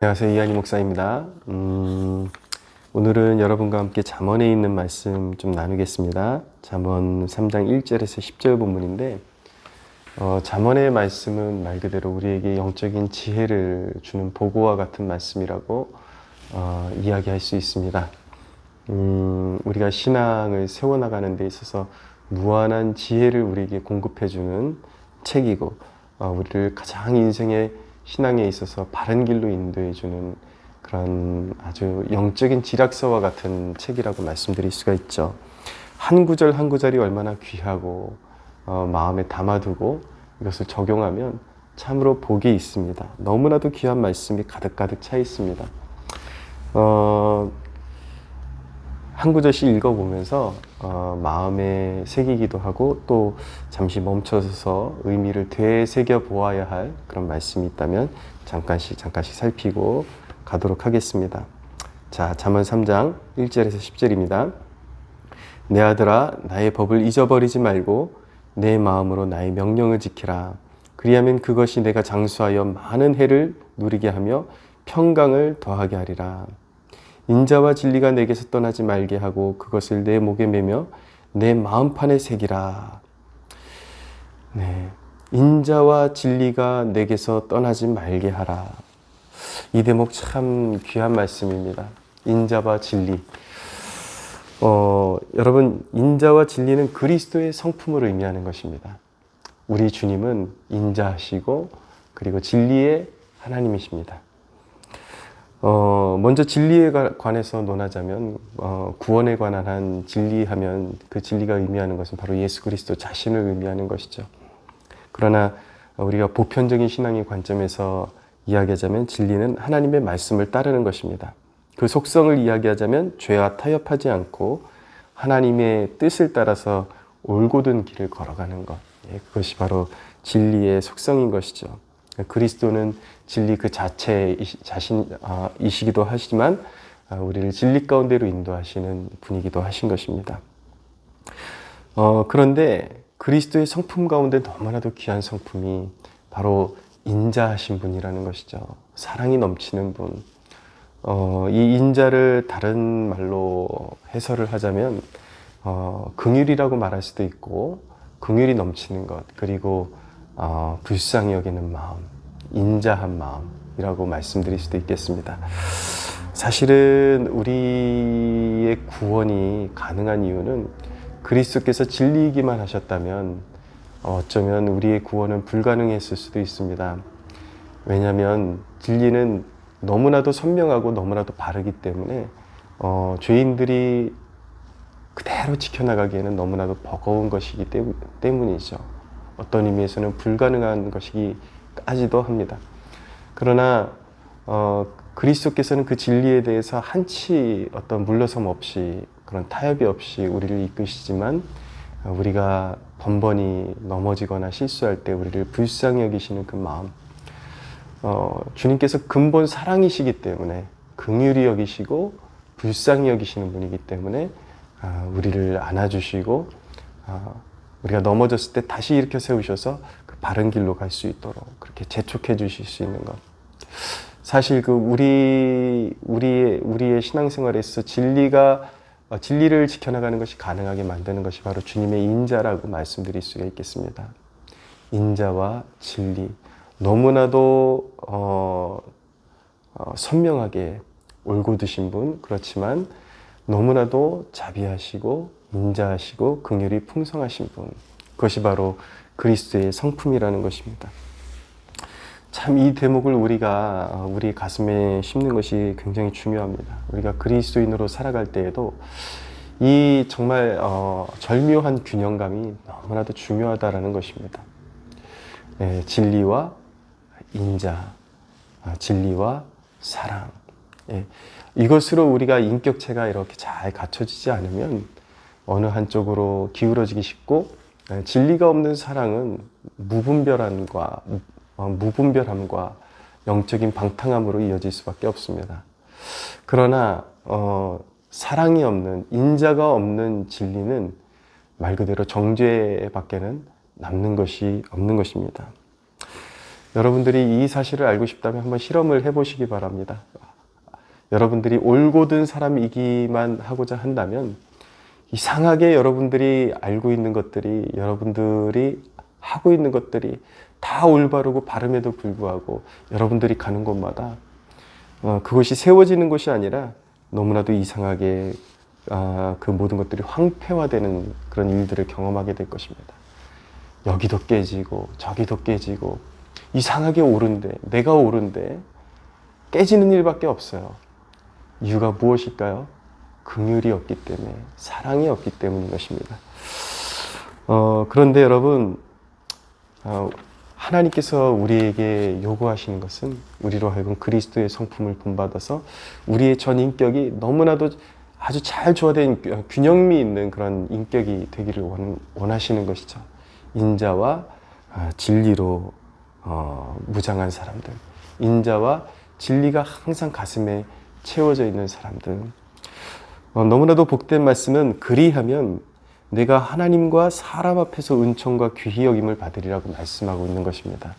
안녕하세요. 이한희 목사입니다. 오늘은 여러분과 함께 잠언에 있는 말씀 좀 나누겠습니다. 잠언 3장 1절에서 10절 본문인데 잠언의 말씀은 말 그대로 우리에게 영적인 지혜를 주는 보고와 같은 말씀이라고 이야기할 수 있습니다. 우리가 신앙을 세워나가는 데 있어서 무한한 지혜를 우리에게 공급해주는 책이고 우리를 가장 인생의 신앙에 있어서 바른 길로 인도해주는 그런 아주 영적인 지략서와 같은 책이라고 말씀드릴 수가 있죠. 한 구절 한 구절이 얼마나 귀하고 마음에 담아두고 이것을 적용하면 참으로 복이 있습니다. 너무나도 귀한 말씀이 가득가득 차 있습니다. 한 구절씩 읽어보면서 마음에 새기기도 하고 또 잠시 멈춰서 의미를 되새겨 보아야 할 그런 말씀이 있다면 잠깐씩 살피고 가도록 하겠습니다. 자, 잠언 3장 1절에서 10절입니다. 내 아들아, 나의 법을 잊어버리지 말고 내 마음으로 나의 명령을 지키라. 그리하면 그것이 내가 장수하여 많은 해를 누리게 하며 평강을 더하게 하리라. 인자와 진리가 내게서 떠나지 말게 하고 그것을 내 목에 매며 내 마음판에 새기라. 네, 인자와 진리가 내게서 떠나지 말게 하라. 이 대목 참 귀한 말씀입니다. 인자와 진리. 여러분, 인자와 진리는 그리스도의 성품을 의미하는 것입니다. 우리 주님은 인자하시고 그리고 진리의 하나님이십니다. 먼저 진리에 관해서 논하자면 구원에 관한 한 진리하면 그 진리가 의미하는 것은 바로 예수 그리스도 자신을 의미하는 것이죠. 그러나 우리가 보편적인 신앙의 관점에서 이야기하자면 진리는 하나님의 말씀을 따르는 것입니다. 그 속성을 이야기하자면 죄와 타협하지 않고 하나님의 뜻을 따라서 올곧은 길을 걸어가는 것, 그것이 바로 진리의 속성인 것이죠. 그리스도는 진리 그 자신이시기도 하시지만 우리를 진리 가운데로 인도하시는 분이기도 하신 것입니다. 그런데 그리스도의 성품 가운데 너무나도 귀한 성품이 바로 인자하신 분이라는 것이죠. 사랑이 넘치는 분. 이 인자를 다른 말로 해설을 하자면 긍휼이라고 말할 수도 있고 긍휼이 넘치는 것, 그리고 불쌍히 여기는 마음, 인자한 마음이라고 말씀드릴 수도 있겠습니다. 사실은 우리의 구원이 가능한 이유는 그리스도께서 진리이기만 하셨다면 어쩌면 우리의 구원은 불가능했을 수도 있습니다. 왜냐하면 진리는 너무나도 선명하고 너무나도 바르기 때문에 죄인들이 그대로 지켜나가기에는 너무나도 버거운 것이기 때문이죠. 어떤 의미에서는 불가능한 것이기까지도 합니다. 그러나 그리스도께서는 그 진리에 대해서 한치 어떤 물러섬 없이 그런 타협이 없이 우리를 이끄시지만 우리가 번번이 넘어지거나 실수할 때 우리를 불쌍히 여기시는 그 마음, 주님께서 근본 사랑이시기 때문에 긍휼히 여기시고 불쌍히 여기시는 분이기 때문에 우리를 안아주시고 우리가 넘어졌을 때 다시 일으켜 세우셔서 그 바른 길로 갈 수 있도록 그렇게 재촉해 주실 수 있는 것. 사실 그 우리의 신앙생활에서 진리를 지켜나가는 것이 가능하게 만드는 것이 바로 주님의 인자라고 말씀드릴 수가 있겠습니다. 인자와 진리. 너무나도 선명하게 올곧으신 분, 그렇지만 너무나도 자비하시고 인자하시고 긍휼이 풍성하신 분, 그것이 바로 그리스도의 성품이라는 것입니다. 참 이 대목을 우리가 우리 가슴에 심는 것이 굉장히 중요합니다. 우리가 그리스도인으로 살아갈 때에도 이 정말 절묘한 균형감이 너무나도 중요하다라는 것입니다. 진리와 인자, 진리와 사랑. 이것으로 우리가 인격체가 이렇게 잘 갖춰지지 않으면 어느 한쪽으로 기울어지기 쉽고, 진리가 없는 사랑은 무분별함과 영적인 방탕함으로 이어질 수밖에 없습니다. 그러나 사랑이 없는, 인자가 없는 진리는 말 그대로 정죄밖에는 남는 것이 없는 것입니다. 여러분들이 이 사실을 알고 싶다면 한번 실험을 해보시기 바랍니다. 여러분들이 올곧은 사람이기만 하고자 한다면 이상하게 여러분들이 알고 있는 것들이, 여러분들이 하고 있는 것들이 다 올바르고 바름에도 불구하고 여러분들이 가는 곳마다 그것이 세워지는 것이 아니라 너무나도 이상하게 그 모든 것들이 황폐화되는 그런 일들을 경험하게 될 것입니다. 여기도 깨지고 저기도 깨지고 이상하게 오른데, 내가 오른데 깨지는 일밖에 없어요. 이유가 무엇일까요? 긍휼이 없기 때문에, 사랑이 없기 때문인 것입니다. 그런데 여러분, 하나님께서 우리에게 요구하시는 것은 우리로 하여금 그리스도의 성품을 본받아서 우리의 전 인격이 너무나도 아주 잘 조화된 균형미 있는 그런 인격이 되기를 원하시는 것이죠. 인자와 진리로 무장한 사람들, 인자와 진리가 항상 가슴에 채워져 있는 사람들. 너무나도 복된 말씀은 그리하면 내가 하나님과 사람 앞에서 은총과 귀히 여김을 받으리라고 말씀하고 있는 것입니다.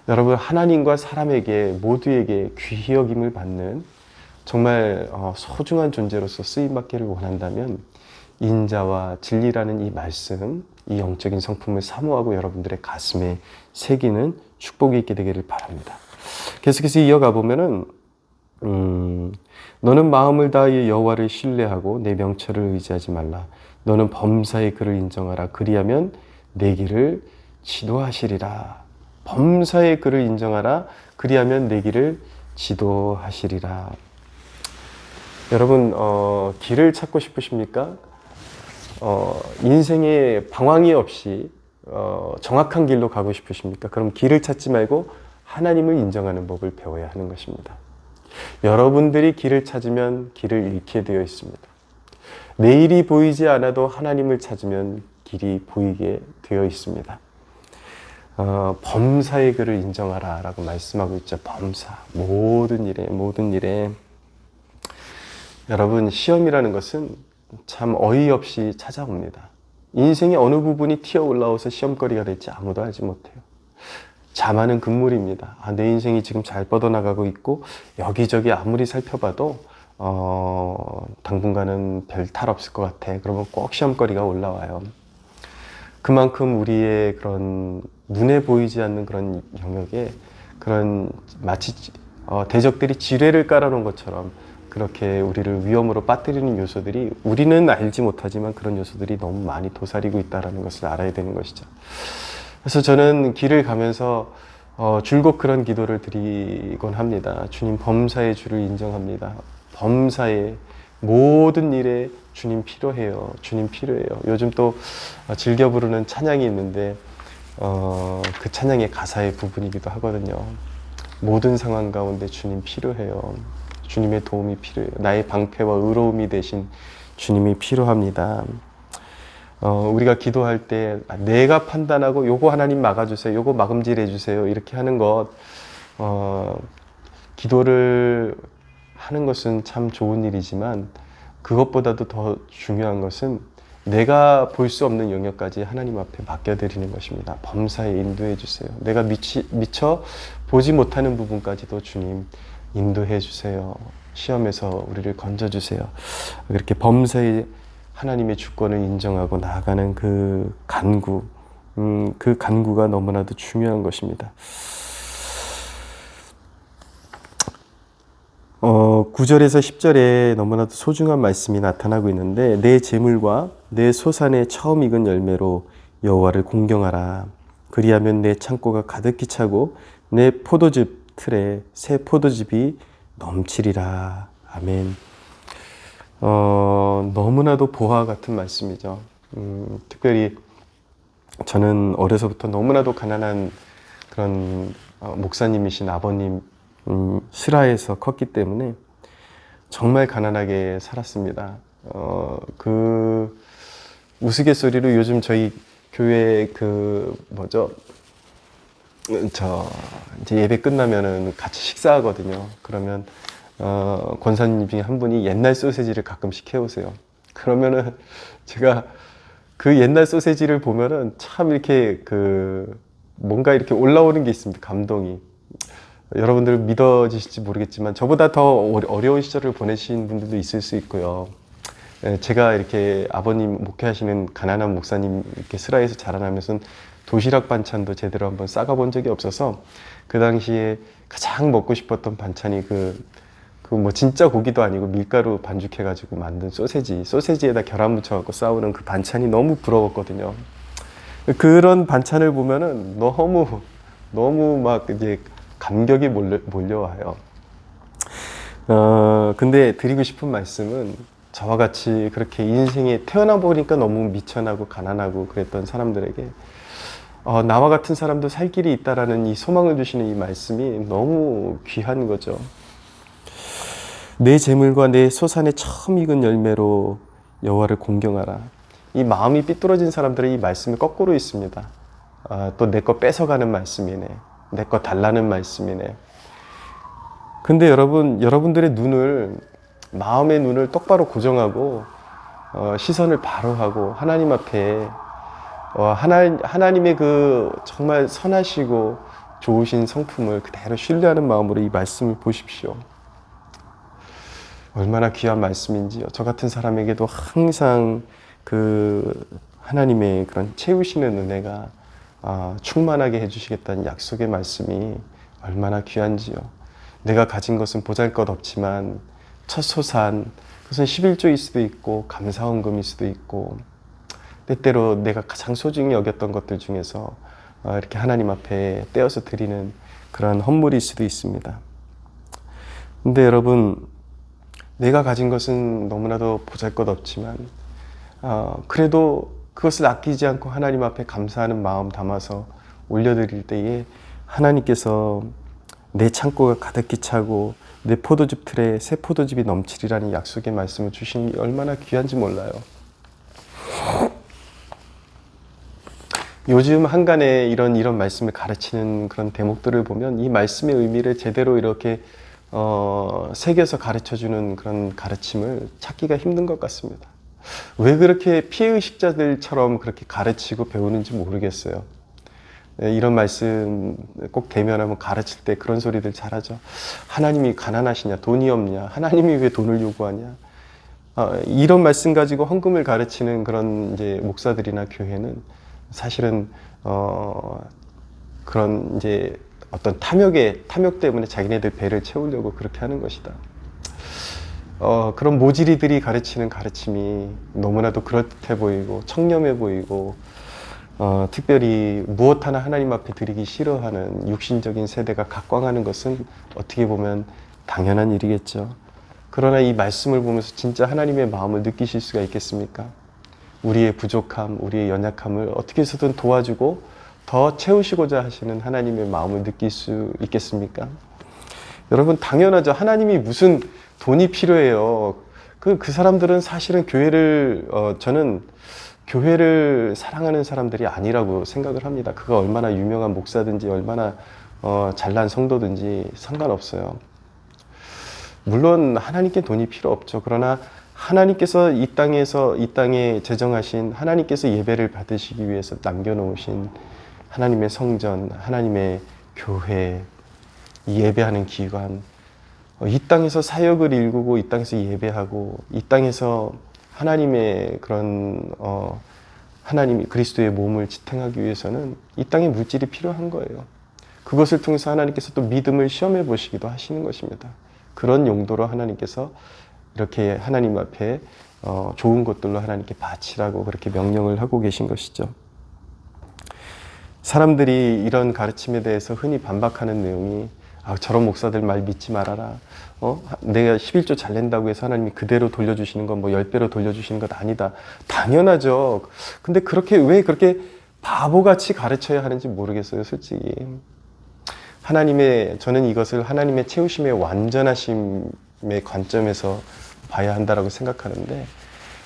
여러분, 하나님과 사람에게 모두에게 귀히 여김을 받는 정말 소중한 존재로서 쓰임받기를 원한다면 인자와 진리라는 이 말씀, 이 영적인 성품을 사모하고 여러분들의 가슴에 새기는 축복이 있게 되기를 바랍니다. 계속해서 이어가 보면은 너는 마음을 다하여 여호와를 신뢰하고 내 명철을 의지하지 말라. 너는 범사의 그를 인정하라. 그리하면 내 길을 지도하시리라. 범사의 그를 인정하라. 그리하면 내 길을 지도하시리라. 여러분, 길을 찾고 싶으십니까? 인생에 방황이 없이 정확한 길로 가고 싶으십니까? 그럼 길을 찾지 말고 하나님을 인정하는 법을 배워야 하는 것입니다. 여러분들이 길을 찾으면 길을 잃게 되어 있습니다. 내일이 보이지 않아도 하나님을 찾으면 길이 보이게 되어 있습니다. 범사의 그를 인정하라 라고 말씀하고 있죠. 범사, 모든 일에. 여러분, 시험이라는 것은 참 어이없이 찾아옵니다. 인생의 어느 부분이 튀어 올라와서 시험거리가 될지 아무도 알지 못해요. 자만은 금물입니다. 내 인생이 지금 잘 뻗어나가고 있고 여기저기 아무리 살펴봐도 당분간은 별 탈 없을 것 같아. 그러면 꼭 시험거리가 올라와요. 그만큼 우리의 그런 눈에 보이지 않는 그런 영역에 그런 마치 대적들이 지뢰를 깔아놓은 것처럼 그렇게 우리를 위험으로 빠뜨리는 요소들이 우리는 알지 못하지만 그런 요소들이 너무 많이 도사리고 있다는 것을 알아야 되는 것이죠. 그래서 저는 길을 가면서 줄곧 그런 기도를 드리곤 합니다. 주님, 범사의 주를 인정합니다. 범사의 모든 일에 주님 필요해요. 주님 필요해요. 요즘 또 즐겨 부르는 찬양이 있는데 그 찬양의 가사의 부분이기도 하거든요. 모든 상황 가운데 주님 필요해요. 주님의 도움이 필요해요. 나의 방패와 의로움이 되신 주님이 필요합니다. 우리가 기도할 때 내가 판단하고 요거 하나님 막아주세요. 요거 막음질해 주세요. 이렇게 하는 것, 기도를 하는 것은 참 좋은 일이지만 그것보다도 더 중요한 것은 내가 볼 수 없는 영역까지 하나님 앞에 맡겨드리는 것입니다. 범사에 인도해 주세요. 내가 미처 보지 못하는 부분까지도 주님 인도해 주세요. 시험에서 우리를 건져주세요. 그렇게 범사에 하나님의 주권을 인정하고 나아가는 그 간구, 그 간구가 너무나도 중요한 것입니다. 9절에서 10절에 너무나도 소중한 말씀이 나타나고 있는데 내 재물과 내 소산의 처음 익은 열매로 여호와를 공경하라. 그리하면 내 창고가 가득히 차고 내 포도즙 틀에 새 포도즙이 넘치리라. 아멘. 너무나도 보화 같은 말씀이죠. 특별히 저는 어려서부터 너무나도 가난한 그런 목사님이신 아버님 실하에서 컸기 때문에 정말 가난하게 살았습니다. 그 우스갯소리로 요즘 저희 교회 이제 예배 끝나면은 같이 식사하거든요. 그러면 권사님 중에 한 분이 옛날 소세지를 가끔씩 해오세요. 그러면은 제가 그 옛날 소세지를 보면은 참 이렇게 뭔가 이렇게 올라오는 게 있습니다. 감동이. 여러분들 믿어지실지 모르겠지만 저보다 더 어려운 시절을 보내신 분들도 있을 수 있고요. 제가 이렇게 아버님 목회하시는 가난한 목사님 이렇게 슬하에서 자라나면서 도시락 반찬도 제대로 한번 싸가본 적이 없어서 그 당시에 가장 먹고 싶었던 반찬이 그 뭐 진짜 고기도 아니고 밀가루 반죽해가지고 만든 소세지에다 계란 묻혀갖고 싸우는 그 반찬이 너무 부러웠거든요. 그런 반찬을 보면은 너무 막 이제 감격이 몰려와요. 근데 드리고 싶은 말씀은 저와 같이 그렇게 인생에 태어나 보니까 너무 미천하고 가난하고 그랬던 사람들에게 나와 같은 사람도 살 길이 있다라는 이 소망을 주시는 이 말씀이 너무 귀한 거죠. 내 재물과 내 소산에 처음 익은 열매로 여호와를 공경하라. 이 마음이 삐뚤어진 사람들은 이 말씀이 거꾸로 있습니다. 또 내 거 뺏어가는 말씀이네. 내 거 달라는 말씀이네. 근데 여러분들의 마음의 눈을 똑바로 고정하고 시선을 바로 하고 하나님 앞에 하나님의 그 정말 선하시고 좋으신 성품을 그대로 신뢰하는 마음으로 이 말씀을 보십시오. 얼마나 귀한 말씀인지요. 저 같은 사람에게도 항상 그 하나님의 그런 채우시는 은혜가 충만하게 해주시겠다는 약속의 말씀이 얼마나 귀한지요. 내가 가진 것은 보잘것없지만 첫 소산, 그것은 11조일 수도 있고 감사헌금일 수도 있고 때때로 내가 가장 소중히 여겼던 것들 중에서 이렇게 하나님 앞에 떼어서 드리는 그런 헌물일 수도 있습니다. 근데 여러분, 내가 가진 것은 너무나도 보잘것없지만 그래도 그것을 아끼지 않고 하나님 앞에 감사하는 마음 담아서 올려드릴 때에 하나님께서 내 창고가 가득히 차고 내 포도즙 틀에 새 포도즙이 넘치리라는 약속의 말씀을 주시는 게 얼마나 귀한지 몰라요. 요즘 한간에 이런 말씀을 가르치는 그런 대목들을 보면 이 말씀의 의미를 제대로 이렇게 새겨서 가르쳐주는 그런 가르침을 찾기가 힘든 것 같습니다. 왜 그렇게 피해의식자들처럼 그렇게 가르치고 배우는지 모르겠어요. 이런 말씀 꼭 대면하면 가르칠 때 그런 소리들 잘하죠. 하나님이 가난하시냐, 돈이 없냐, 하나님이 왜 돈을 요구하냐. 이런 말씀 가지고 헌금을 가르치는 그런 이제 목사들이나 교회는 사실은 그런 이제 어떤 탐욕 때문에 자기네들 배를 채우려고 그렇게 하는 것이다. 그런 모질이들이 가르치는 가르침이 너무나도 그럴듯해 보이고 청렴해 보이고 특별히 무엇 하나 하나님 앞에 드리기 싫어하는 육신적인 세대가 각광하는 것은 어떻게 보면 당연한 일이겠죠. 그러나 이 말씀을 보면서 진짜 하나님의 마음을 느끼실 수가 있겠습니까? 우리의 부족함, 우리의 연약함을 어떻게 해서든 도와주고 더 채우시고자 하시는 하나님의 마음을 느낄 수 있겠습니까? 여러분, 당연하죠. 하나님이 무슨 돈이 필요해요. 그 사람들은 사실은 저는 교회를 사랑하는 사람들이 아니라고 생각을 합니다. 그가 얼마나 유명한 목사든지 얼마나 잘난 성도든지 상관없어요. 물론 하나님께 돈이 필요 없죠. 그러나 하나님께서 이 땅에 제정하신 하나님께서 예배를 받으시기 위해서 남겨놓으신 하나님의 성전, 하나님의 교회, 예배하는 기관, 이 땅에서 사역을 일구고 이 땅에서 예배하고 이 땅에서 하나님의 그런 하나님이 그리스도의 몸을 지탱하기 위해서는 이 땅에 물질이 필요한 거예요. 그것을 통해서 하나님께서 또 믿음을 시험해 보시기도 하시는 것입니다. 그런 용도로 하나님께서 이렇게 하나님 앞에 좋은 것들로 하나님께 바치라고 그렇게 명령을 하고 계신 것이죠. 사람들이 이런 가르침에 대해서 흔히 반박하는 내용이 저런 목사들 말 믿지 말아라. 내가 11조 잘 낸다고 해서 하나님이 그대로 돌려주시는 건 뭐 10배로 돌려주시는 것 아니다. 당연하죠. 근데 왜 그렇게 바보같이 가르쳐야 하는지 모르겠어요, 솔직히. 저는 이것을 하나님의 채우심의 완전하심의 관점에서 봐야 한다라고 생각하는데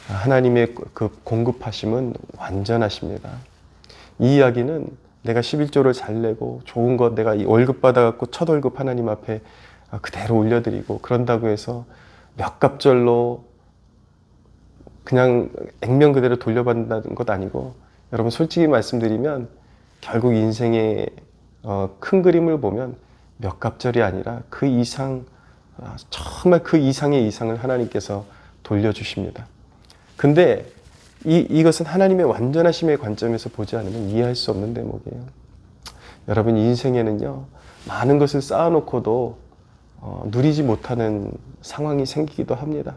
하나님의 그 공급하심은 완전하십니다. 이 이야기는 내가 11조를 잘 내고 좋은 것 내가 월급 받아갖고 첫 월급 하나님 앞에 그대로 올려드리고 그런다고 해서 몇 갑절로 그냥 액면 그대로 돌려받는다는 것 아니고 여러분 솔직히 말씀드리면 결국 인생의 큰 그림을 보면 몇 갑절이 아니라 그 이상, 정말 그 이상의 이상을 하나님께서 돌려주십니다. 근데 이것은 하나님의 완전하심의 관점에서 보지 않으면 이해할 수 없는 대목이에요. 여러분, 인생에는요, 많은 것을 쌓아놓고도 누리지 못하는 상황이 생기기도 합니다.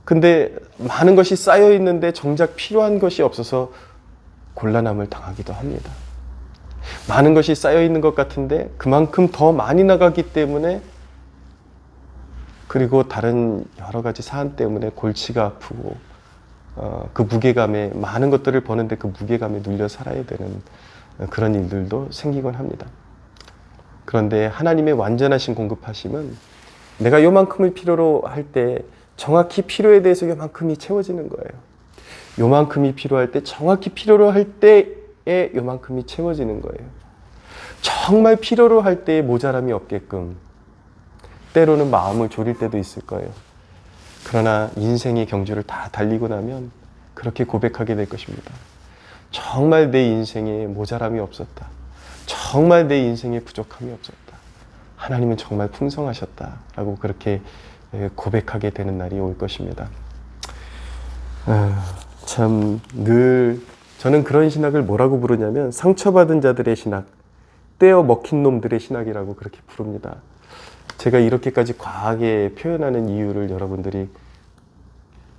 근데 많은 것이 쌓여 있는데 정작 필요한 것이 없어서 곤란함을 당하기도 합니다. 많은 것이 쌓여 있는 것 같은데 그만큼 더 많이 나가기 때문에, 그리고 다른 여러 가지 사안 때문에 골치가 아프고 그 무게감에, 많은 것들을 버는데 그 무게감에 눌려 살아야 되는 그런 일들도 생기곤 합니다. 그런데 하나님의 완전하신 공급하심은 내가 요만큼을 필요로 할 때 정확히 필요에 대해서 요만큼이 채워지는 거예요. 요만큼이 필요할 때 정확히 필요로 할 때에 요만큼이 채워지는 거예요. 정말 필요로 할 때에 모자람이 없게끔 때로는 마음을 졸일 때도 있을 거예요. 그러나 인생의 경주를 다 달리고 나면 그렇게 고백하게 될 것입니다. 정말 내 인생에 모자람이 없었다. 정말 내 인생에 부족함이 없었다. 하나님은 정말 풍성하셨다. 라고 그렇게 고백하게 되는 날이 올 것입니다. 참 늘 저는 그런 신학을 뭐라고 부르냐면 상처받은 자들의 신학, 떼어 먹힌 놈들의 신학이라고 그렇게 부릅니다. 제가 이렇게까지 과하게 표현하는 이유를 여러분들이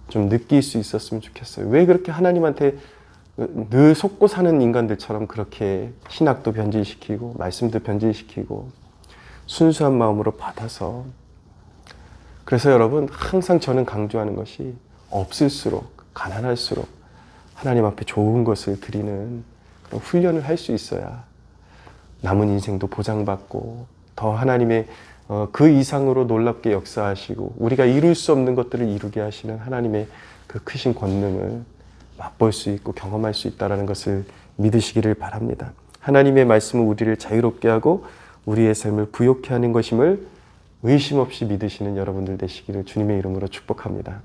좀 느낄 수 있었으면 좋겠어요. 왜 그렇게 하나님한테 늘 속고 사는 인간들처럼 그렇게 신학도 변질시키고 말씀도 변질시키고 순수한 마음으로 받아서. 그래서 여러분, 항상 저는 강조하는 것이 없을수록, 가난할수록 하나님 앞에 좋은 것을 드리는 그런 훈련을 할 수 있어야 남은 인생도 보장받고 더 하나님의 그 이상으로 놀랍게 역사하시고 우리가 이룰 수 없는 것들을 이루게 하시는 하나님의 그 크신 권능을 맛볼 수 있고 경험할 수 있다는 것을 믿으시기를 바랍니다. 하나님의 말씀은 우리를 자유롭게 하고 우리의 삶을 부욕케 하는 것임을 의심 없이 믿으시는 여러분들 되시기를 주님의 이름으로 축복합니다.